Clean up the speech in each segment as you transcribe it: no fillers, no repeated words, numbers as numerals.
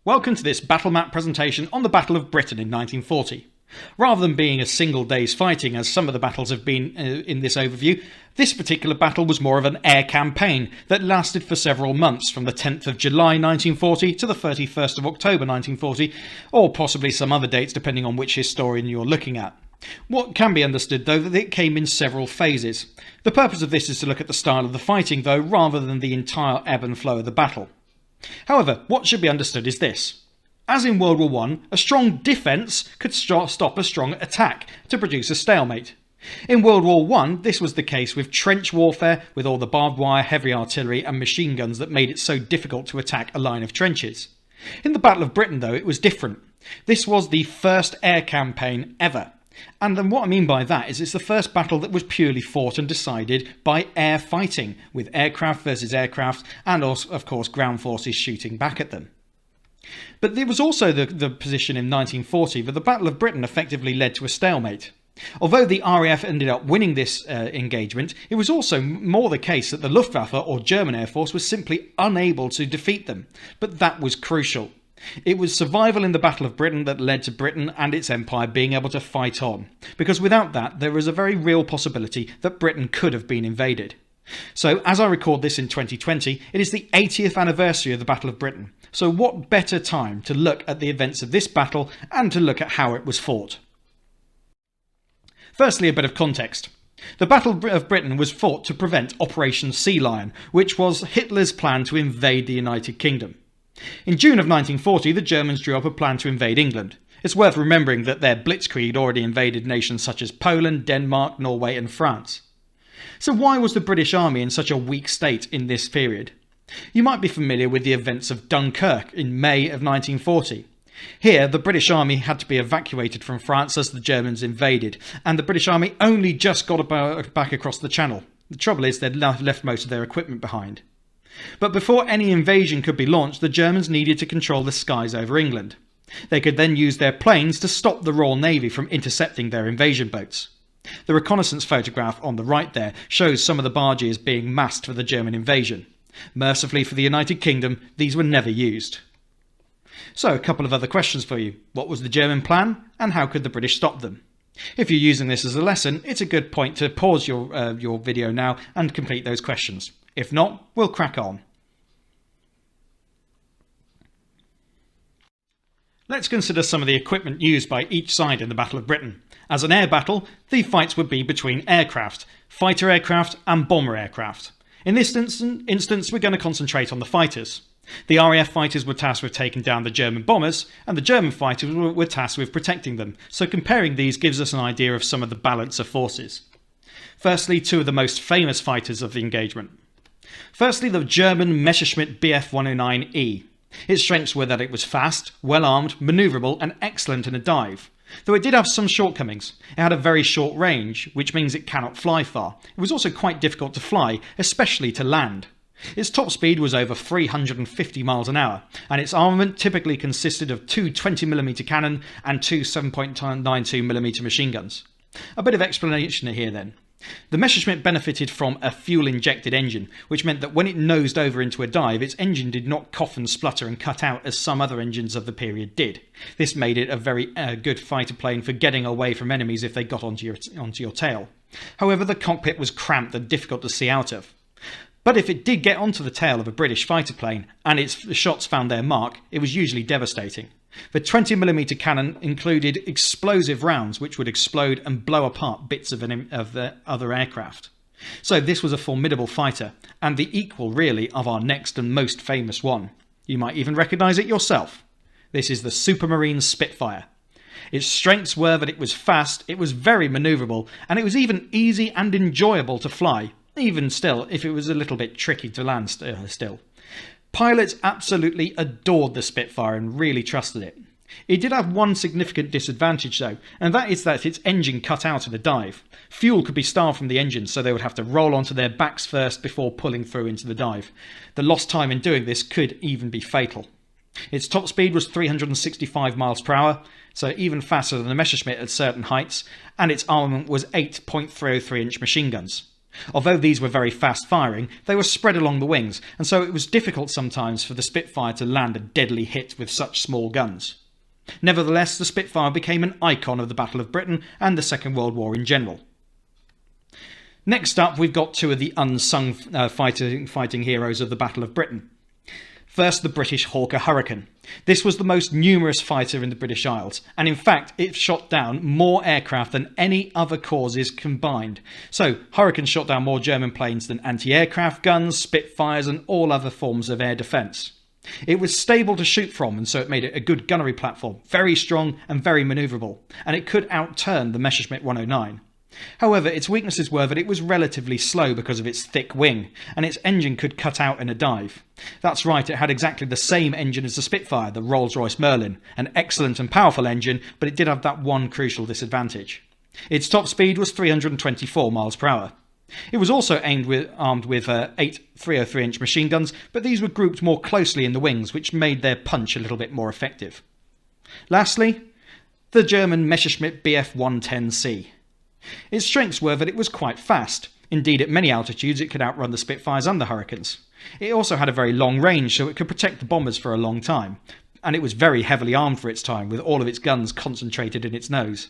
Welcome to this battle map presentation on the Battle of Britain in 1940. Rather than being a single day's fighting as some of the battles have been in this overview, this particular battle was more of an air campaign that lasted for several months from the 10th of July 1940 to the 31st of October 1940, or possibly some other dates depending on which historian you're looking at. What can be understood though that it came in several phases. The purpose of this is to look at the style of the fighting though, rather than the entire ebb and flow of the battle. However, what should be understood is this. As in World War I, a strong defence could stop a strong attack to produce a stalemate. In World War I, this was the case with trench warfare, with all the barbed wire, heavy artillery and machine guns that made it so difficult to attack a line of trenches. In the Battle of Britain though, it was different. This was the first air campaign ever. And then what I mean by that is it's the first battle that was purely fought and decided by air fighting, with aircraft versus aircraft and also, of course, ground forces shooting back at them. But there was also the position in 1940 that the Battle of Britain effectively led to a stalemate. Although the RAF ended up winning this engagement, it was also more the case that the Luftwaffe or German Air Force was simply unable to defeat them. But that was crucial. It was survival in the Battle of Britain that led to Britain and its empire being able to fight on, because without that there was a very real possibility that Britain could have been invaded. So as I record this in 2020, it is the 80th anniversary of the Battle of Britain, so what better time to look at the events of this battle and to look at how it was fought. Firstly, a bit of context. The Battle of Britain was fought to prevent Operation Sea Lion, which was Hitler's plan to invade the United Kingdom. In June of 1940, the Germans drew up a plan to invade England. It's worth remembering that their blitzkrieg already invaded nations such as Poland, Denmark, Norway and France. So why was the British Army in such a weak state in this period? You might be familiar with the events of Dunkirk in May of 1940. Here, the British Army had to be evacuated from France as the Germans invaded, and the British Army only just got back across the Channel. The trouble is they'd left most of their equipment behind. But before any invasion could be launched, the Germans needed to control the skies over England. They could then use their planes to stop the Royal Navy from intercepting their invasion boats. The reconnaissance photograph on the right there shows some of the barges being massed for the German invasion. Mercifully for the United Kingdom, these were never used. So a couple of other questions for you. What was the German plan and how could the British stop them? If you're using this as a lesson, it's a good point to pause your video now and complete those questions. If not, we'll crack on. Let's consider some of the equipment used by each side in the Battle of Britain. As an air battle, the fights would be between aircraft, fighter aircraft and bomber aircraft. In this instance, we're going to concentrate on the fighters. The RAF fighters were tasked with taking down the German bombers, and the German fighters were tasked with protecting them, so comparing these gives us an idea of some of the balance of forces. Firstly, two of the most famous fighters of the engagement. Firstly, the German Messerschmitt Bf 109E. Its strengths were that it was fast, well-armed, manoeuvrable and excellent in a dive. Though it did have some shortcomings. It had a very short range, which means it cannot fly far. It was also quite difficult to fly, especially to land. Its top speed was over 350 miles an hour, and its armament typically consisted of two 20mm cannon and two 7.92mm machine guns. A bit of explanation here then. The Messerschmitt benefited from a fuel-injected engine, which meant that when it nosed over into a dive, its engine did not cough and splutter and cut out as some other engines of the period did. This made it a very good fighter plane for getting away from enemies if they got onto your tail. However, the cockpit was cramped and difficult to see out of. But if it did get onto the tail of a British fighter plane and its shots found their mark, it was usually devastating. The 20mm cannon included explosive rounds which would explode and blow apart bits of the other aircraft. So this was a formidable fighter, and the equal really of our next and most famous one. You might even recognise it yourself. This is the Supermarine Spitfire. Its strengths were that it was fast, it was very manoeuvrable, and it was even easy and enjoyable to fly, even still if it was a little bit tricky to land still. Pilots absolutely adored the Spitfire and really trusted it. It did have one significant disadvantage though, and that is that its engine cut out in a dive. Fuel could be starved from the engine, so they would have to roll onto their backs first before pulling through into the dive. The lost time in doing this could even be fatal. Its top speed was 365 miles per hour, so even faster than the Messerschmitt at certain heights, and its armament was 8.303-inch machine guns. Although these were very fast firing, they were spread along the wings, and so it was difficult sometimes for the Spitfire to land a deadly hit with such small guns. Nevertheless, the Spitfire became an icon of the Battle of Britain and the Second World War in general. Next up, we've got two of the unsung fighting heroes of the Battle of Britain. First, the British Hawker Hurricane. This was the most numerous fighter in the British Isles, and in fact it shot down more aircraft than any other causes combined. So Hurricane shot down more German planes than anti-aircraft guns, Spitfires and all other forms of air defence. It was stable to shoot from, and so it made it a good gunnery platform, very strong and very manoeuvrable, and it could outturn the Messerschmitt 109. However, its weaknesses were that it was relatively slow because of its thick wing, and its engine could cut out in a dive. That's right, it had exactly the same engine as the Spitfire, the Rolls-Royce Merlin, an excellent and powerful engine, but it did have that one crucial disadvantage. Its top speed was 324 miles per hour. It was also armed with 8 303-inch machine guns, but these were grouped more closely in the wings, which made their punch a little bit more effective. Lastly, the German Messerschmitt Bf 110C. Its strengths were that it was quite fast. Indeed, at many altitudes it could outrun the Spitfires and the Hurricanes. It also had a very long range, so it could protect the bombers for a long time. And it was very heavily armed for its time, with all of its guns concentrated in its nose.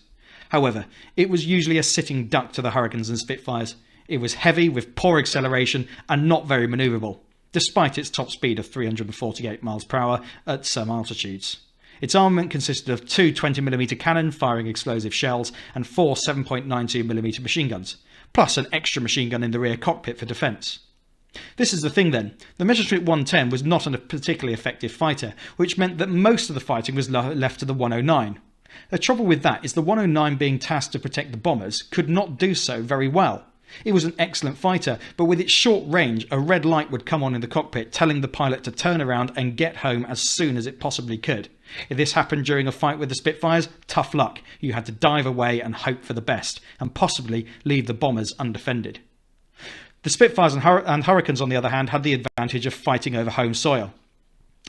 However, it was usually a sitting duck to the Hurricanes and Spitfires. It was heavy, with poor acceleration, and not very manoeuvrable, despite its top speed of 348 miles per hour at some altitudes. Its armament consisted of 2 20mm cannon firing explosive shells and 4 7.92mm machine guns, plus an extra machine gun in the rear cockpit for defence. This is the thing then, the Messerschmitt 110 was not a particularly effective fighter, which meant that most of the fighting was left to the 109. The trouble with that is the 109, being tasked to protect the bombers, could not do so very well. It was an excellent fighter, but with its short range, a red light would come on in the cockpit telling the pilot to turn around and get home as soon as it possibly could. If this happened during a fight with the Spitfires, tough luck. You had to dive away and hope for the best, and possibly leave the bombers undefended. The Spitfires and Hurricanes, on the other hand, had the advantage of fighting over home soil.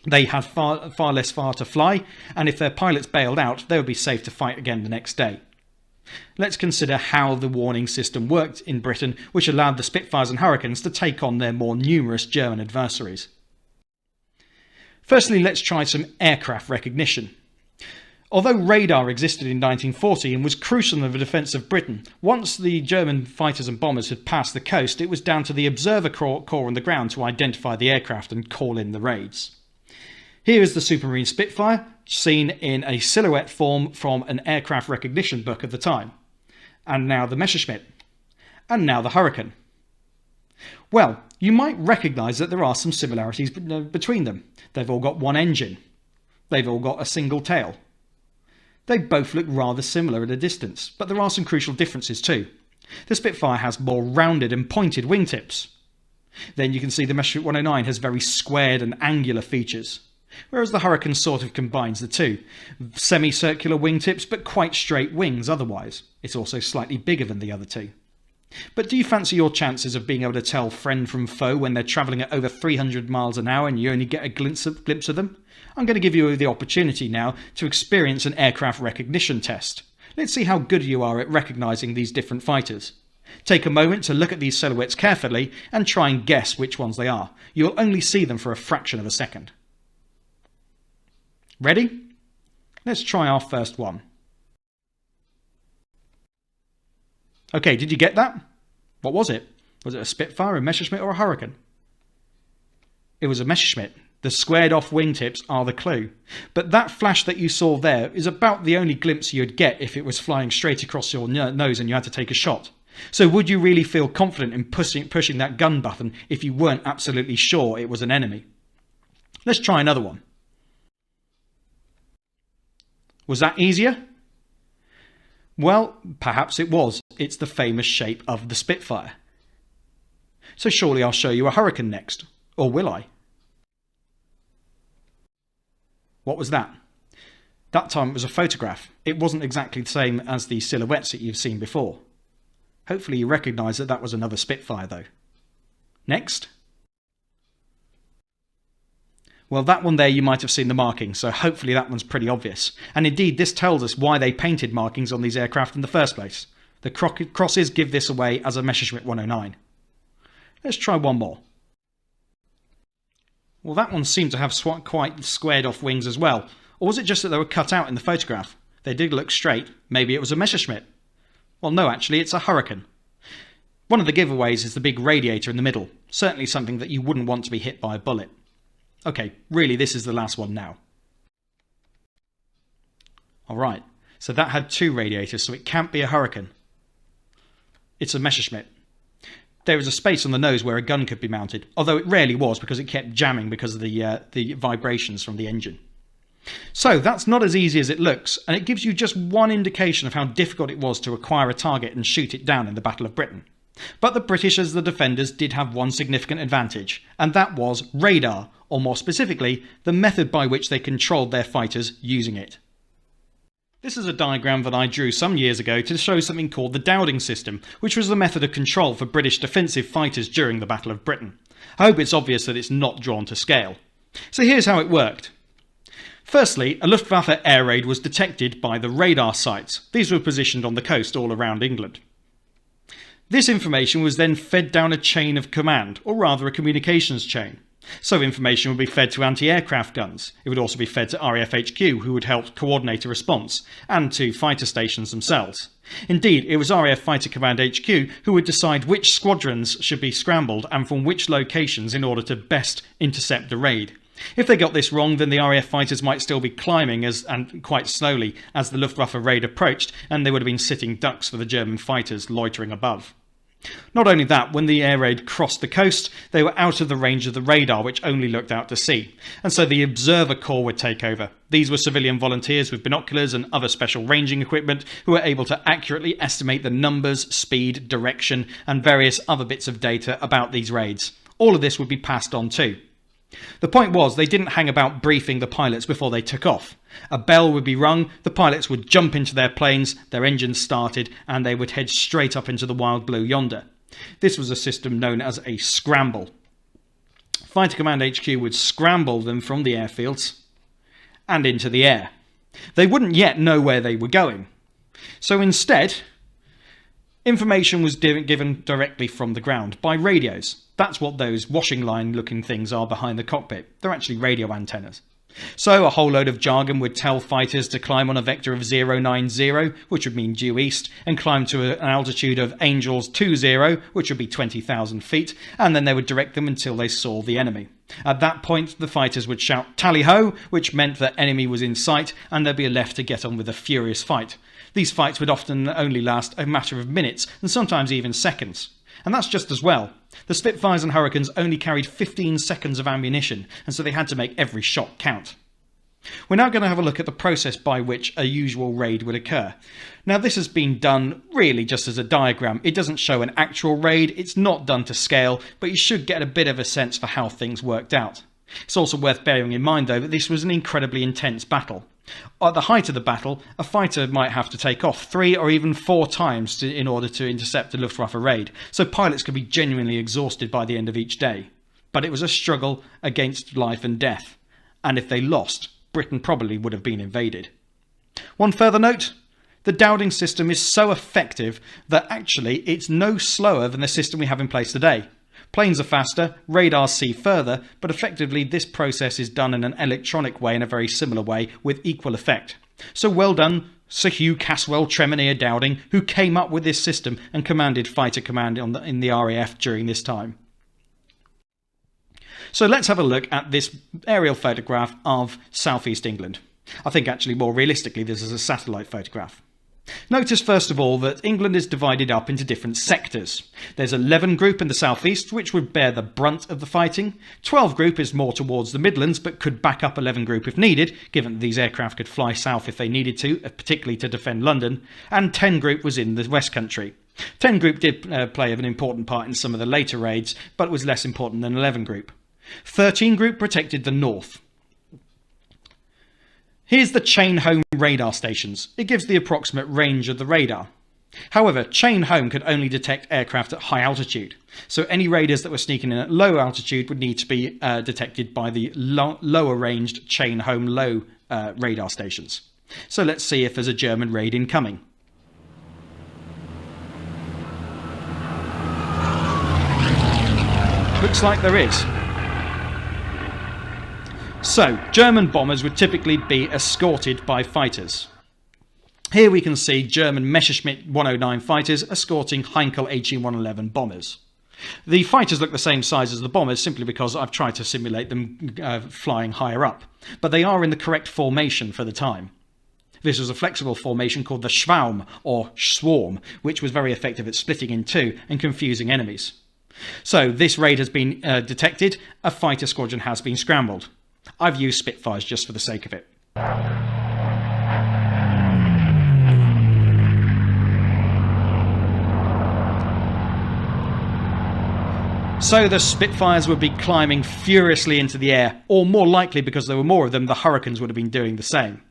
They had far less far to fly, and if their pilots bailed out, they would be safe to fight again the next day. Let's consider how the warning system worked in Britain, which allowed the Spitfires and Hurricanes to take on their more numerous German adversaries. Firstly, let's try some aircraft recognition. Although radar existed in 1940 and was crucial in the defence of Britain, once the German fighters and bombers had passed the coast, it was down to the observer corps on the ground to identify the aircraft and call in the raids. Here is the Supermarine Spitfire, seen in a silhouette form from an aircraft recognition book of the time. And now the Messerschmitt. And now the Hurricane. Well, you might recognise that there are some similarities between them. They've all got one engine. They've all got a single tail. They both look rather similar at a distance, but there are some crucial differences too. The Spitfire has more rounded and pointed wingtips. Then you can see the Messerschmitt 109 has very squared and angular features, whereas the Hurricane sort of combines the two. Semicircular wingtips, but quite straight wings otherwise. It's also slightly bigger than the other two. But do you fancy your chances of being able to tell friend from foe when they're travelling at over 300 miles an hour and you only get a glimpse of them? I'm going to give you the opportunity now to experience an aircraft recognition test. Let's see how good you are at recognising these different fighters. Take a moment to look at these silhouettes carefully and try and guess which ones they are. You'll only see them for a fraction of a second. Ready? Let's try our first one. Okay, did you get that? What was it? Was it a Spitfire, a Messerschmitt or a Hurricane? It was a Messerschmitt. The squared off wingtips are the clue. But that flash that you saw there is about the only glimpse you'd get if it was flying straight across your nose and you had to take a shot. So would you really feel confident in pushing that gun button if you weren't absolutely sure it was an enemy? Let's try another one. Was that easier? Well, perhaps it was. It's the famous shape of the Spitfire. So surely I'll show you a Hurricane next. Or will I? What was that? That time it was a photograph. It wasn't exactly the same as the silhouettes that you've seen before. Hopefully you recognise that was another Spitfire though. Next. Well, that one there you might have seen the markings, so hopefully that one's pretty obvious. And indeed, this tells us why they painted markings on these aircraft in the first place. The crosses give this away as a Messerschmitt 109. Let's try one more. Well, that one seemed to have quite squared off wings as well. Or was it just that they were cut out in the photograph? They did look straight. Maybe it was a Messerschmitt. Well, no, actually, it's a Hurricane. One of the giveaways is the big radiator in the middle. Certainly something that you wouldn't want to be hit by a bullet. Okay, really, this is the last one now. Alright, so that had 2 radiators, so it can't be a Hurricane. It's a Messerschmitt. There was a space on the nose where a gun could be mounted, although it rarely was because it kept jamming because of the vibrations from the engine. So that's not as easy as it looks, and it gives you just one indication of how difficult it was to acquire a target and shoot it down in the Battle of Britain. But the British as the defenders did have one significant advantage, and that was radar, or more specifically, the method by which they controlled their fighters using it. This is a diagram that I drew some years ago to show something called the Doweling System, which was the method of control for British defensive fighters during the Battle of Britain. I hope it's obvious that it's not drawn to scale. So here's how it worked. Firstly, a Luftwaffe air raid was detected by the radar sites. These were positioned on the coast all around England. This information was then fed down a chain of command, or rather a communications chain. So information would be fed to anti-aircraft guns. It would also be fed to RAF HQ, who would help coordinate a response, and to fighter stations themselves. Indeed, it was RAF Fighter Command HQ who would decide which squadrons should be scrambled and from which locations in order to best intercept the raid. If they got this wrong, then the RAF fighters might still be climbing and quite slowly as the Luftwaffe raid approached, and they would have been sitting ducks for the German fighters loitering above. Not only that, when the air raid crossed the coast, they were out of the range of the radar, which only looked out to sea, and so the observer corps would take over. These were civilian volunteers with binoculars and other special ranging equipment who were able to accurately estimate the numbers, speed, direction, and various other bits of data about these raids. All of this would be passed on too. The point was, they didn't hang about briefing the pilots before they took off. A bell would be rung, the pilots would jump into their planes, their engines started, and they would head straight up into the wild blue yonder. This was a system known as a scramble. Fighter Command HQ would scramble them from the airfields and into the air. They wouldn't yet know where they were going. So instead, information was given directly from the ground by radios. That's what those washing line looking things are behind the cockpit. They're actually radio antennas. So a whole load of jargon would tell fighters to climb on a vector of 090, which would mean due east, and climb to an altitude of Angels 20, which would be 20,000 feet, and then they would direct them until they saw the enemy. At that point, the fighters would shout "Tally-ho," which meant that enemy was in sight, and they'd be left to get on with a furious fight. These fights would often only last a matter of minutes, and sometimes even seconds. And that's just as well. The Spitfires and Hurricanes only carried 15 seconds of ammunition, and so they had to make every shot count. We're now going to have a look at the process by which a usual raid would occur. Now, this has been done really just as a diagram. It doesn't show an actual raid, it's not done to scale, but you should get a bit of a sense for how things worked out. It's also worth bearing in mind, though, that this was an incredibly intense battle. At the height of the battle, a fighter might have to take off 3 or even 4 times in order to intercept a Luftwaffe raid, so pilots could be genuinely exhausted by the end of each day. But it was a struggle against life and death, and if they lost, Britain probably would have been invaded. One further note, the Doweling system is so effective that actually it's no slower than the system we have in place today. Planes are faster, radars see further, but effectively this process is done in an electronic way in a very similar way with equal effect. So well done, Sir Hugh Caswell Tremonier Dowding, who came up with this system and commanded Fighter Command in the RAF during this time. So let's have a look at this aerial photograph of southeast England. I think actually more realistically this is a satellite photograph. Notice first of all that England is divided up into different sectors. There's 11 Group in the southeast, which would bear the brunt of the fighting. 12 Group is more towards the Midlands, but could back up 11 Group if needed, given that these aircraft could fly south if they needed to, particularly to defend London. And 10 Group was in the West Country. 10 Group did play an important part in some of the later raids, but was less important than 11 Group. 13 Group protected the north. Here's the chain home radar stations. It gives the approximate range of the radar. However, chain home could only detect aircraft at high altitude, so any raiders that were sneaking in at low altitude would need to be detected by the lower ranged chain home low radar stations. So let's see if there's a German raid incoming. Looks like there is. So, German bombers would typically be escorted by fighters. Here we can see German Messerschmitt 109 fighters escorting Heinkel HE-111 bombers. The fighters look the same size as the bombers simply because I've tried to simulate them flying higher up, but they are in the correct formation for the time. This was a flexible formation called the Schwarm, or Swarm, which was very effective at splitting in two and confusing enemies. So this raid has been detected, a fighter squadron has been scrambled. I've used Spitfires just for the sake of it. So the Spitfires would be climbing furiously into the air, or more likely because there were more of them, the Hurricanes would have been doing the same.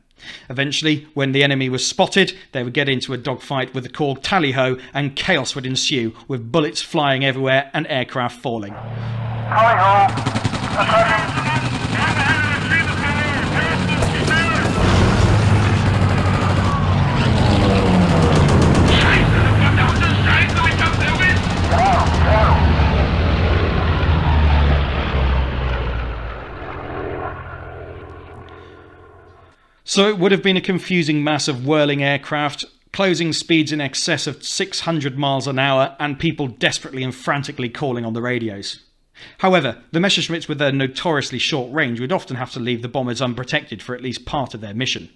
Eventually, when the enemy was spotted, they would get into a dogfight with the called tally-ho, and chaos would ensue, with bullets flying everywhere and aircraft falling. So it would have been a confusing mass of whirling aircraft, closing speeds in excess of 600 miles an hour, and people desperately and frantically calling on the radios. However, the Messerschmitts with their notoriously short range would often have to leave the bombers unprotected for at least part of their mission.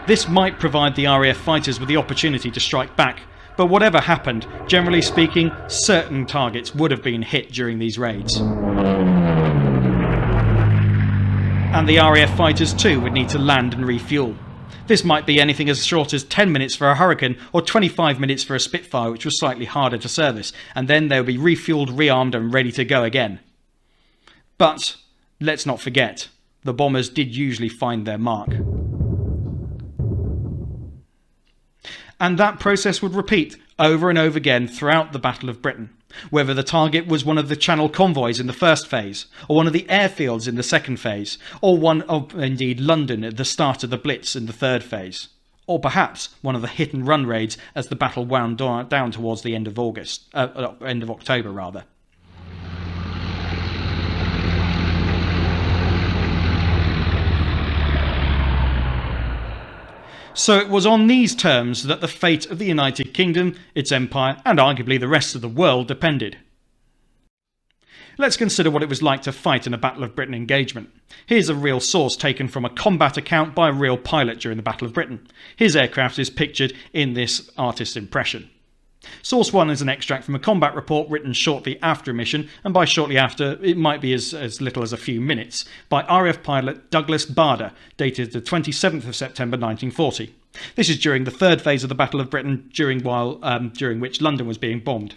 This might provide the RAF fighters with the opportunity to strike back, but whatever happened, generally speaking, certain targets would have been hit during these raids. And the RAF fighters too would need to land and refuel. This might be anything as short as 10 minutes for a Hurricane or 25 minutes for a Spitfire, which was slightly harder to service, and then they would be refueled, rearmed and ready to go again. But let's not forget, the bombers did usually find their mark. And that process would repeat over and over again throughout the Battle of Britain, whether the target was one of the Channel convoys in the first phase, or one of the airfields in the second phase, or one of, indeed, London at the start of the Blitz in the third phase, or perhaps one of the hit-and-run raids as the battle wound down towards the end of October rather. So it was on these terms that the fate of the United Kingdom, its empire, and arguably the rest of the world depended. Let's consider what it was like to fight in a Battle of Britain engagement. Here's a real source taken from a combat account by a real pilot during the Battle of Britain. His aircraft is pictured in this artist's impression. Source 1 is an extract from a combat report written shortly after a mission, and by shortly after, it might be as little as a few minutes, by RAF pilot Douglas Bader, dated the 27th of September 1940. This is during the third phase of the Battle of Britain, during which London was being bombed.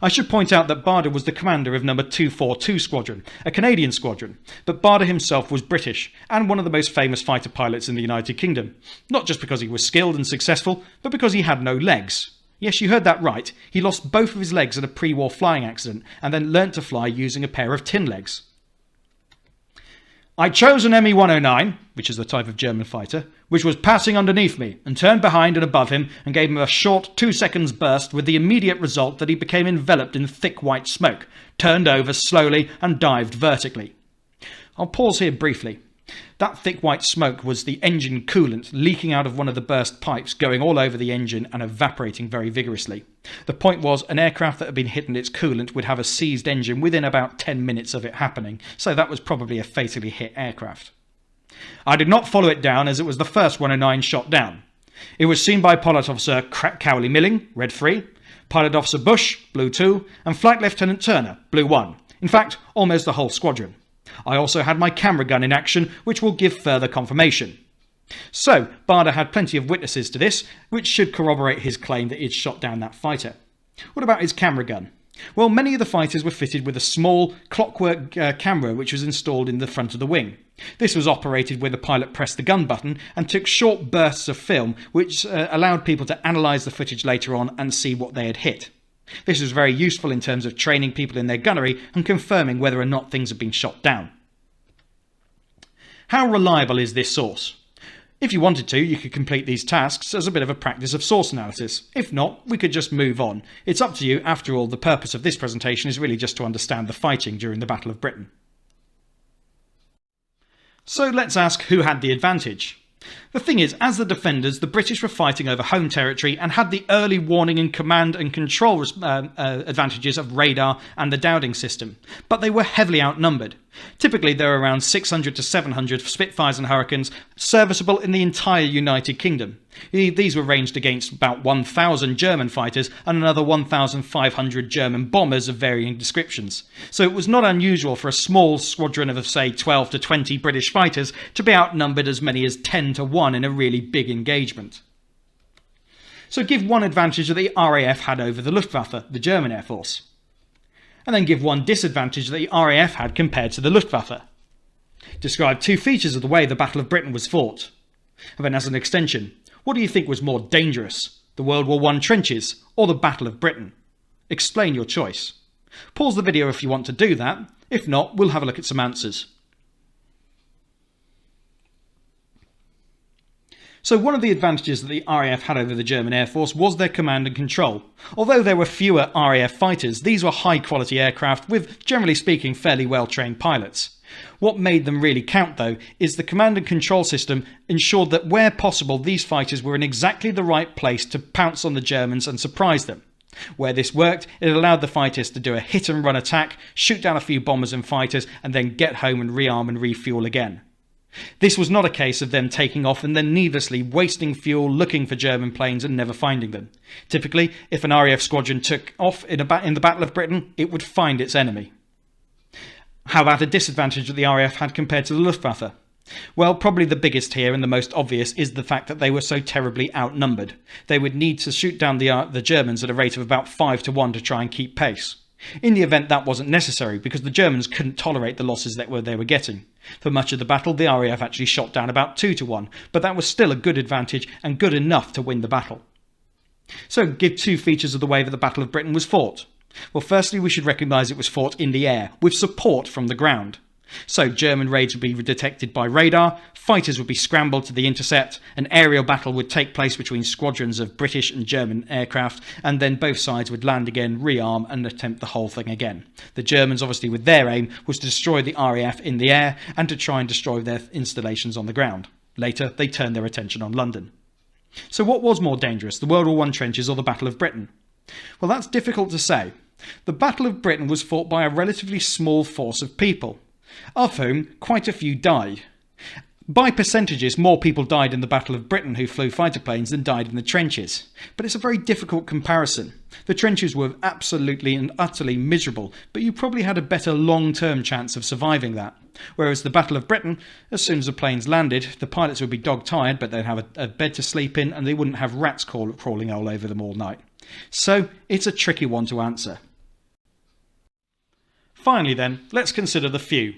I should point out that Bader was the commander of number 242 Squadron, a Canadian squadron, but Bader himself was British, and one of the most famous fighter pilots in the United Kingdom, not just because he was skilled and successful, but because he had no legs. Yes, you heard that right. He lost both of his legs in a pre-war flying accident and then learnt to fly using a pair of tin legs. I chose an Me-109, which is the type of German fighter, which was passing underneath me, and turned behind and above him and gave him a short 2 seconds burst, with the immediate result that he became enveloped in thick white smoke, turned over slowly and dived vertically. I'll pause here briefly. That thick white smoke was the engine coolant leaking out of one of the burst pipes, going all over the engine and evaporating very vigorously. The point was, an aircraft that had been hit in its coolant would have a seized engine within about 10 minutes of it happening, so that was probably a fatally hit aircraft. I did not follow it down, as it was the first 109 shot down. It was seen by Pilot Officer Cowley Milling, Red 3, Pilot Officer Bush, Blue 2, and Flight Lieutenant Turner, Blue 1. In fact, almost the whole squadron. I also had my camera gun in action, which will give further confirmation. So, Bader had plenty of witnesses to this, which should corroborate his claim that he'd shot down that fighter. What about his camera gun? Well, many of the fighters were fitted with a small clockwork camera which was installed in the front of the wing. This was operated where the pilot pressed the gun button and took short bursts of film, which allowed people to analyse the footage later on and see what they had hit. This was very useful in terms of training people in their gunnery and confirming whether or not things had been shot down. How reliable is this source? If you wanted to, you could complete these tasks as a bit of a practice of source analysis. If not, we could just move on. It's up to you. After all, the purpose of this presentation is really just to understand the fighting during the Battle of Britain. So let's ask who had the advantage. The thing is, as the defenders, the British were fighting over home territory and had the early warning and command and control advantages of radar and the Doweling system, but they were heavily outnumbered. Typically, there were around 600 to 700 Spitfires and Hurricanes serviceable in the entire United Kingdom. These were ranged against about 1,000 German fighters and another 1,500 German bombers of varying descriptions. So it was not unusual for a small squadron of, say, 12 to 20 British fighters to be outnumbered as many as 10 to 1 in a really big engagement. So give one advantage that the RAF had over the Luftwaffe, the German Air Force. And then give one disadvantage that the RAF had compared to the Luftwaffe. Describe two features of the way the Battle of Britain was fought. And then as an extension, what do you think was more dangerous, the World War I trenches or the Battle of Britain? Explain your choice. Pause the video if you want to do that. If not, we'll have a look at some answers. So one of the advantages that the RAF had over the German Air Force was their command and control. Although there were fewer RAF fighters, these were high-quality aircraft with, generally speaking, fairly well-trained pilots. What made them really count, though, is the command and control system ensured that where possible these fighters were in exactly the right place to pounce on the Germans and surprise them. Where this worked, it allowed the fighters to do a hit-and-run attack, shoot down a few bombers and fighters, and then get home and rearm and refuel again. This was not a case of them taking off and then needlessly wasting fuel looking for German planes and never finding them. Typically, if an RAF squadron took off in the Battle of Britain, it would find its enemy. How about a disadvantage that the RAF had compared to the Luftwaffe? Well, probably the biggest here and the most obvious is the fact that they were so terribly outnumbered. They would need to shoot down the Germans at a rate of about 5 to 1 to try and keep pace. In the event, that wasn't necessary because the Germans couldn't tolerate the losses that they were getting. For much of the battle, the RAF actually shot down about 2 to 1, but that was still a good advantage and good enough to win the battle. So give two features of the way that the Battle of Britain was fought. Well, firstly, we should recognise it was fought in the air, with support from the ground. So German raids would be detected by radar, fighters would be scrambled to the intercept, an aerial battle would take place between squadrons of British and German aircraft, and then both sides would land again, rearm and attempt the whole thing again. The Germans, obviously with their aim, was to destroy the RAF in the air and to try and destroy their installations on the ground. Later, they turned their attention on London. So what was more dangerous, the World War I trenches or the Battle of Britain? Well, that's difficult to say. The Battle of Britain was fought by a relatively small force of people, of whom quite a few died. By percentages, more people died in the Battle of Britain who flew fighter planes than died in the trenches. But it's a very difficult comparison. The trenches were absolutely and utterly miserable, but you probably had a better long-term chance of surviving that. Whereas the Battle of Britain, as soon as the planes landed, the pilots would be dog-tired, but they'd have a bed to sleep in and they wouldn't have rats crawling all over them all night. So it's a tricky one to answer. Finally then, let's consider the few.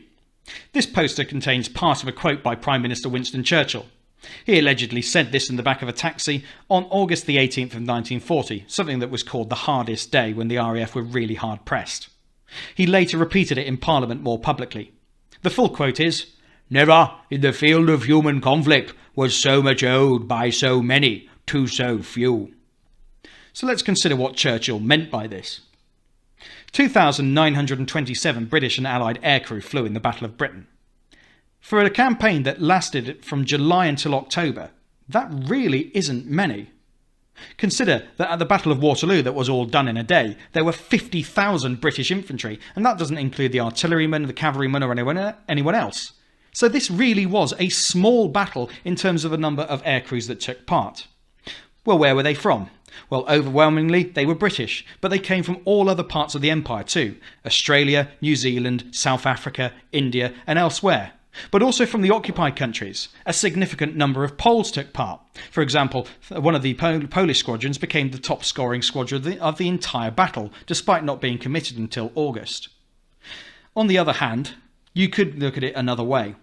This poster contains part of a quote by Prime Minister Winston Churchill. He allegedly said this in the back of a taxi on August the 18th of 1940, something that was called the hardest day when the RAF were really hard pressed. He later repeated it in Parliament more publicly. The full quote is, "Never in the field of human conflict was so much owed by so many to so few." So let's consider what Churchill meant by this. 2,927 British and Allied aircrew flew in the Battle of Britain. For a campaign that lasted from July until October, that really isn't many. Consider that at the Battle of Waterloo, that was all done in a day, there were 50,000 British infantry, and that doesn't include the artillerymen, the cavalrymen or anyone else. So this really was a small battle in terms of the number of aircrews that took part. Well, where were they from? Well, overwhelmingly, they were British, but they came from all other parts of the empire too. Australia, New Zealand, South Africa, India, and elsewhere. But also from the occupied countries. A significant number of Poles took part. For example, one of the Polish squadrons became the top scoring squadron of the entire battle, despite not being committed until August. On the other hand, you could look at it another way.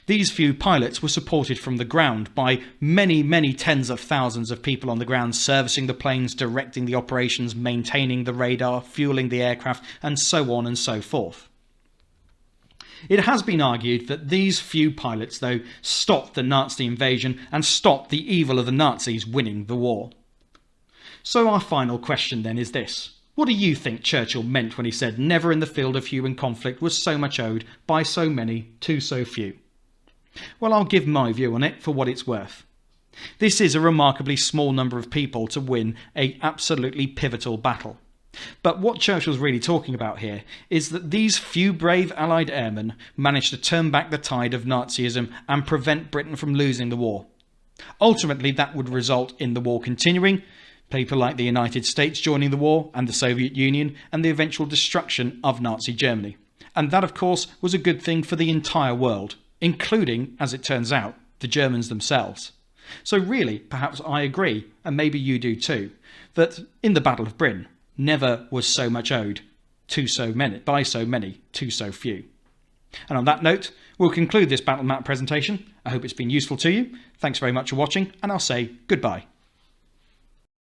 These few pilots were supported from the ground by many, many tens of thousands of people on the ground servicing the planes, directing the operations, maintaining the radar, fueling the aircraft, and so on and so forth. It has been argued that these few pilots, though, stopped the Nazi invasion and stopped the evil of the Nazis winning the war. So our final question then is this. What do you think Churchill meant when he said never in the field of human conflict was so much owed by so many to so few? Well, I'll give my view on it for what it's worth. This is a remarkably small number of people to win an absolutely pivotal battle. But what Churchill's really talking about here is that these few brave Allied airmen managed to turn back the tide of Nazism and prevent Britain from losing the war. Ultimately, that would result in the war continuing, people like the United States joining the war and the Soviet Union, and the eventual destruction of Nazi Germany. And that, of course, was a good thing for the entire world, including, as it turns out, the Germans themselves. So really, perhaps I agree, and maybe you do too, that in the Battle of Britain, never was so much owed to so many, by so many to so few. And on that note, we'll conclude this battle map presentation. I hope it's been useful to you. Thanks very much for watching, and I'll say goodbye.